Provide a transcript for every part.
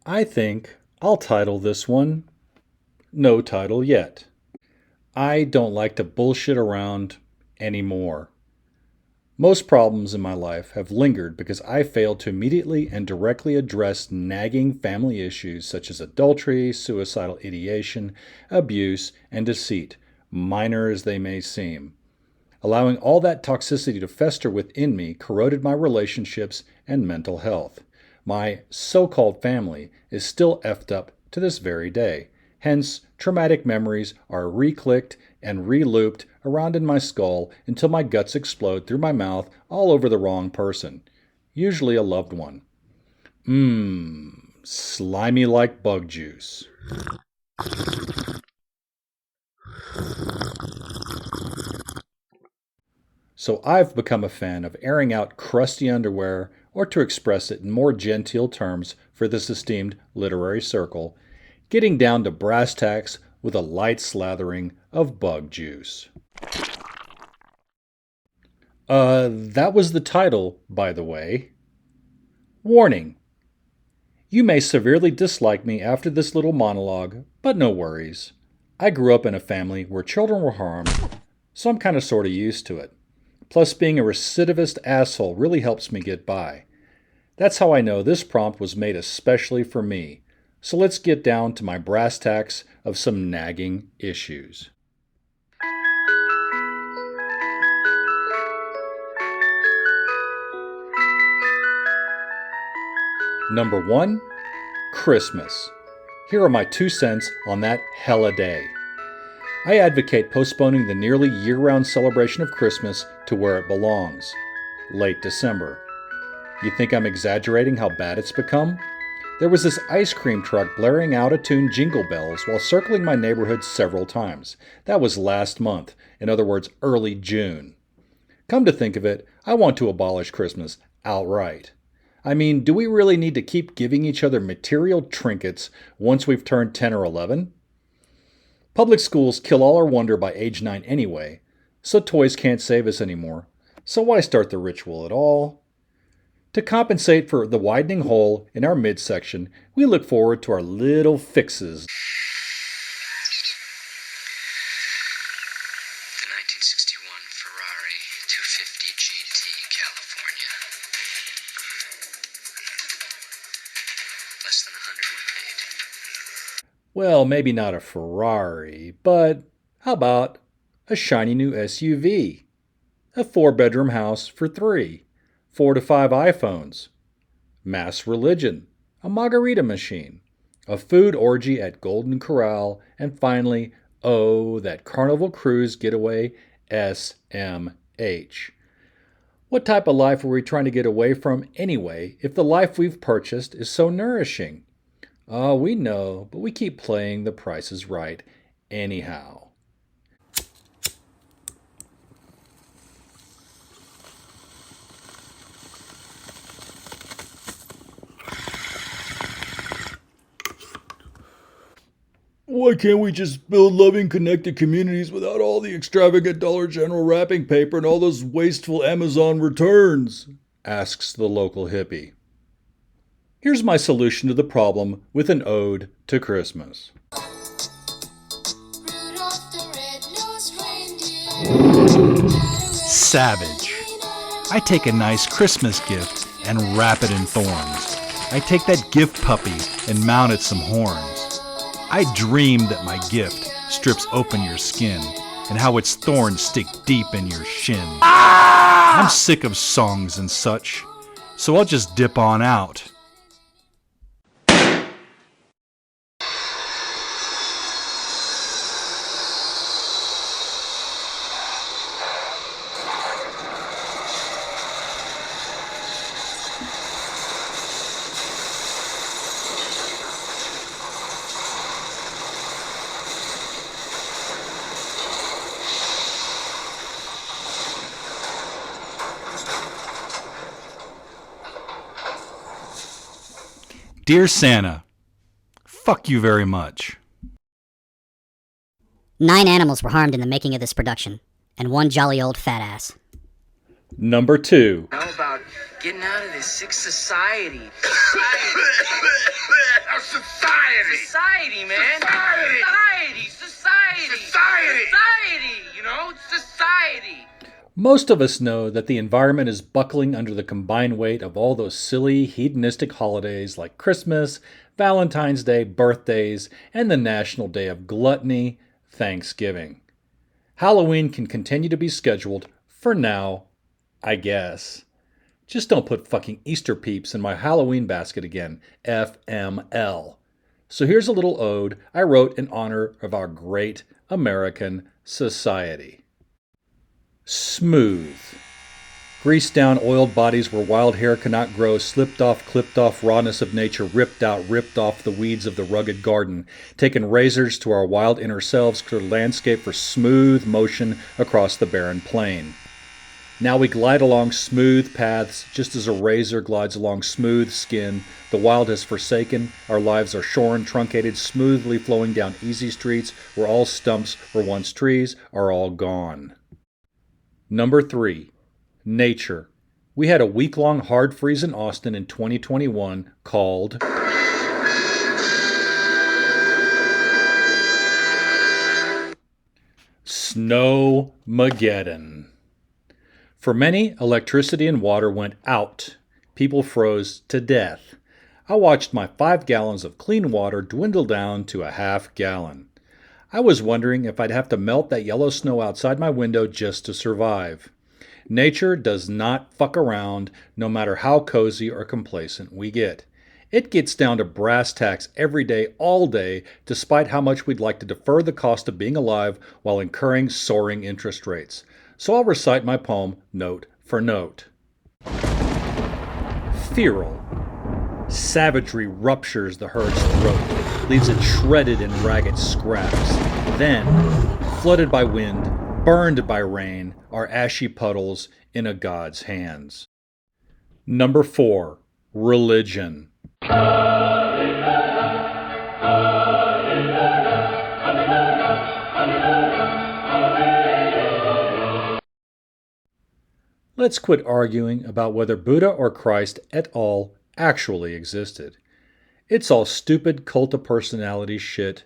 I think I'll title this one No Title Yet. I don't like to bullshit around anymore. Most problems in my life have lingered because I failed to immediately and directly address nagging family issues such as adultery, suicidal ideation, abuse, and deceit, minor as they may seem. Allowing all that toxicity to fester within me corroded my relationships and mental health. My so-called family is still effed up to this very day. Hence, traumatic memories are re-clicked and re-looped around in my skull until my guts explode through my mouth all over the wrong person, usually a loved one. Slimy like bug juice. So I've become a fan of airing out crusty underwear, or to express it in more genteel terms for this esteemed literary circle, getting down to brass tacks with a light slathering of bug juice. That was the title, by the way. Warning. You may severely dislike me after this little monologue, but no worries. I grew up in a family where children were harmed, so I'm kind of sort of used to it. Plus, being a recidivist asshole really helps me get by. That's how I know this prompt was made especially for me. So let's get down to my brass tacks of some nagging issues. Number 1, Christmas. Here are my 2 cents on that hella day. I advocate postponing the nearly year-round celebration of Christmas to where it belongs, late December. You think I'm exaggerating how bad it's become? There was this ice cream truck blaring out-of-tune jingle bells while circling my neighborhood several times. That was last month, in other words, early June. Come to think of it, I want to abolish Christmas outright. I mean, do we really need to keep giving each other material trinkets once we've turned 10 or 11? Public schools kill all our wonder by age 9 anyway, so toys can't save us anymore. So why start the ritual at all? To compensate for the widening hole in our midsection, we look forward to our little fixes. The 1961 Ferrari 250 GT, California. Less than 100 when made. Well, maybe not a Ferrari, but how about a shiny new SUV? A 4-bedroom house for 3, 4 to 5 iPhones, mass religion, a margarita machine, a food orgy at Golden Corral, and finally, oh, that Carnival Cruise getaway SMH. What type of life are we trying to get away from anyway if the life we've purchased is so nourishing? Oh, we know, but we keep playing the Price is Right anyhow. Why can't we just build loving, connected communities without all the extravagant Dollar General wrapping paper and all those wasteful Amazon returns? Asks the local hippie. Here's my solution to the problem with an ode to Christmas. Savage. I take a nice Christmas gift and wrap it in thorns. I take that gift puppy and mount it some horns. I dream that my gift strips open your skin and how its thorns stick deep in your shin. I'm sick of songs and such, so I'll just dip on out. Dear Santa, fuck you very much. 9 animals were harmed in the making of this production, and 1 jolly old fat ass. Number 2. How about getting out of this sick society? Society! Society, man. Society! Society. Society! Society. You know, society. Most of us know that the environment is buckling under the combined weight of all those silly, hedonistic holidays like Christmas, Valentine's Day, birthdays, and the National Day of Gluttony, Thanksgiving. Halloween can continue to be scheduled, for now, I guess. Just don't put fucking Easter peeps in my Halloween basket again, FML. So here's a little ode I wrote in honor of our great American society. Smooth. Greased down, oiled bodies where wild hair cannot grow, slipped off, clipped off, rawness of nature, ripped out, ripped off the weeds of the rugged garden, taken razors to our wild inner selves, cleared landscape for smooth motion across the barren plain. Now we glide along smooth paths, just as a razor glides along smooth skin. The wild has forsaken, our lives are shorn, truncated, smoothly flowing down easy streets where all stumps were once trees are all gone. Number 3. Nature. We had a week-long hard freeze in Austin in 2021 called Snowmageddon. For many, electricity and water went out. People froze to death. I watched my 5 gallons of clean water dwindle down to a half gallon. I was wondering if I'd have to melt that yellow snow outside my window just to survive. Nature does not fuck around, no matter how cozy or complacent we get. It gets down to brass tacks every day, all day, despite how much we'd like to defer the cost of being alive while incurring soaring interest rates. So I'll recite my poem note for note. Feral. Savagery ruptures the herd's throat, leaves it shredded in ragged scraps. Then, flooded by wind, burned by rain, are ashy puddles in a god's hands. Number 4. Religion. Let's quit arguing about whether Buddha or Christ et al. Actually existed. It's all stupid cult of personality shit,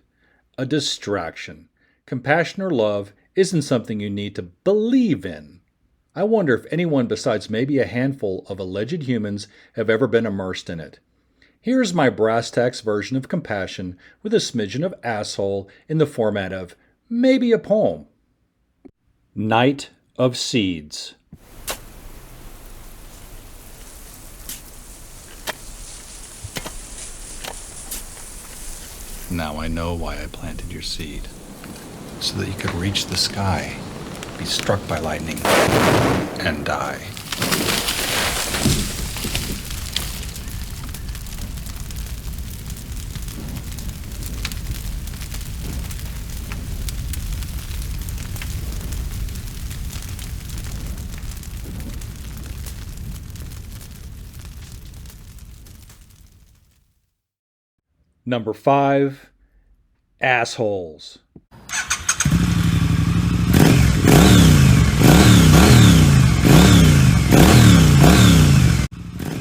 a distraction. Compassion or love isn't something you need to believe in. I wonder if anyone besides maybe a handful of alleged humans have ever been immersed in it. Here's my brass tacks version of compassion with a smidgen of asshole in the format of maybe a poem. Night of Seeds. Now I know why I planted your seed, so that you could reach the sky, be struck by lightning, and die. Number 5, assholes.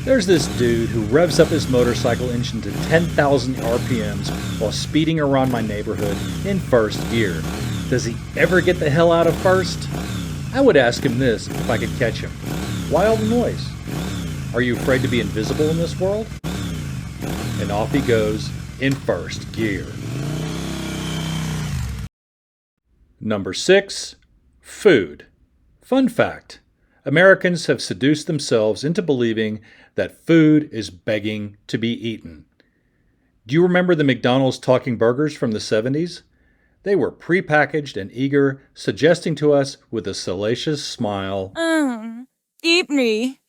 There's this dude who revs up his motorcycle engine to 10,000 RPMs while speeding around my neighborhood in first gear. Does he ever get the hell out of first? I would ask him this if I could catch him. Why all the noise? Are you afraid to be invisible in this world? And off he goes in first gear. Number 6, food. Fun fact. Americans have seduced themselves into believing that food is begging to be eaten. Do you remember the McDonald's talking burgers from the 70s? They were prepackaged and eager, suggesting to us with a salacious smile, Eat me.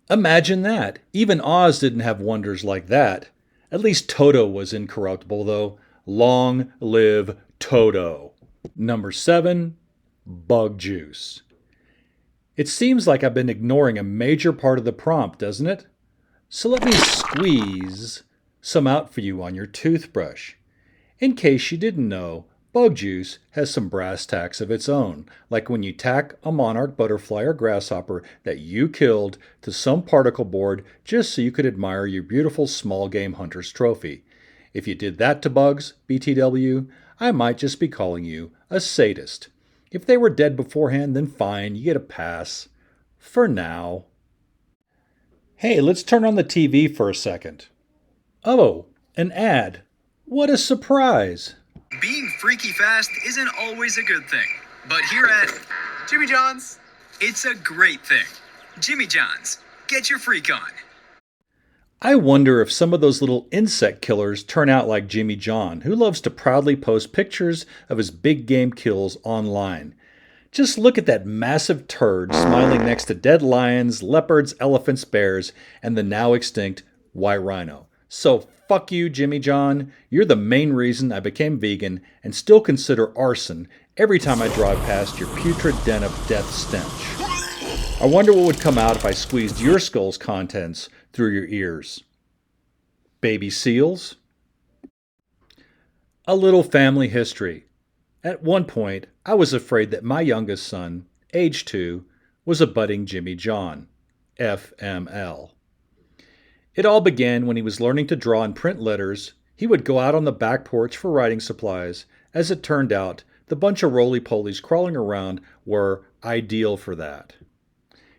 Imagine that. Even Oz didn't have wonders like that. At least Toto was incorruptible, though. Long live Toto. Number 7, bug juice. It seems like I've been ignoring a major part of the prompt, doesn't it? So let me squeeze some out for you on your toothbrush. In case you didn't know, bug juice has some brass tacks of its own, like when you tack a monarch butterfly or grasshopper that you killed to some particle board just so you could admire your beautiful small game hunter's trophy. If you did that to bugs, BTW, I might just be calling you a sadist. If they were dead beforehand, then fine, you get a pass. For now. Hey, let's turn on the TV for a second. Oh, an ad. What a surprise! Being freaky fast isn't always a good thing, but here at Jimmy John's. it's a great thing. Jimmy John's, get your freak on. I wonder if some of those little insect killers turn out like Jimmy John, who loves to proudly post pictures of his big game kills online. Just look at that massive turd smiling next to dead lions, leopards, elephants, bears, and the now extinct white rhino. So fuck you, Jimmy John. You're the main reason I became vegan and still consider arson every time I drive past your putrid den of death stench. I wonder what would come out if I squeezed your skull's contents through your ears. Baby seals? A little family history. At one point, I was afraid that my youngest son, age 2, was a budding Jimmy John, FML. It all began when he was learning to draw and print letters. He would go out on the back porch for writing supplies. As it turned out, the bunch of roly-polies crawling around were ideal for that.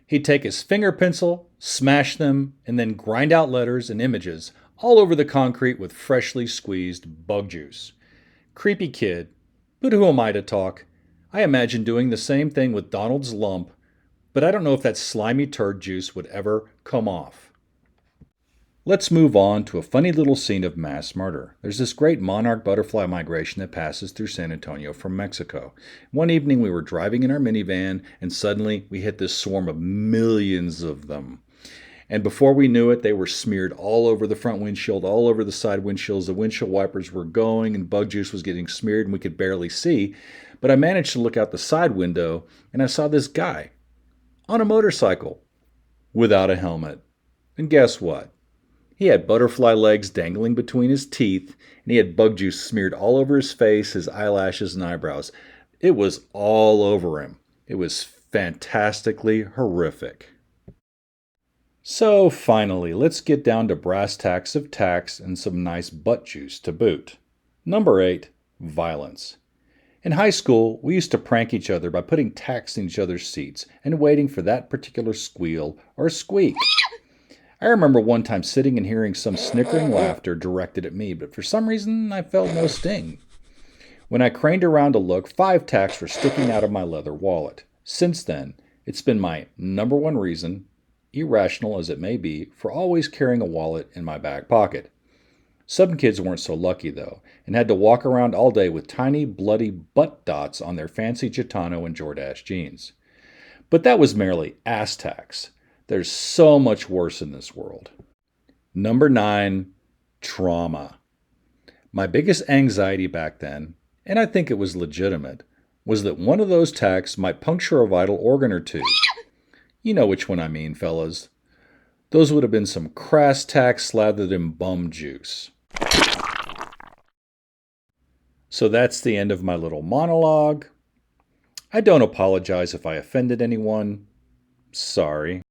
He'd take his finger pencil, smash them, and then grind out letters and images all over the concrete with freshly squeezed bug juice. Creepy kid, but who am I to talk? I imagine doing the same thing with Donald's lump, but I don't know if that slimy turd juice would ever come off. Let's move on to a funny little scene of mass murder. There's this great monarch butterfly migration that passes through San Antonio from Mexico. One evening we were driving in our minivan and suddenly we hit this swarm of millions of them. And before we knew it, they were smeared all over the front windshield, all over the side windshields. The windshield wipers were going and bug juice was getting smeared and we could barely see. But I managed to look out the side window and I saw this guy on a motorcycle without a helmet. And guess what? He had butterfly legs dangling between his teeth, and he had bug juice smeared all over his face, his eyelashes, and eyebrows. It was all over him. It was fantastically horrific. So finally, let's get down to brass tacks of tacks and some nice butt juice to boot. Number 8, violence. In high school, we used to prank each other by putting tacks in each other's seats and waiting for that particular squeal or squeak. I remember one time sitting and hearing some snickering laughter directed at me, but for some reason I felt no sting. When I craned around to look, 5 tacks were sticking out of my leather wallet. Since then, it's been my number one reason, irrational as it may be, for always carrying a wallet in my back pocket. Some kids weren't so lucky, though, and had to walk around all day with tiny, bloody butt dots on their fancy Gitano and Jordache jeans. But that was merely ass tacks. There's so much worse in this world. Number 9, trauma. My biggest anxiety back then, and I think it was legitimate, was that one of those tacks might puncture a vital organ or two. You know which one I mean, fellas. Those would have been some crass tacks slathered in bum juice. So that's the end of my little monologue. I don't apologize if I offended anyone. Sorry.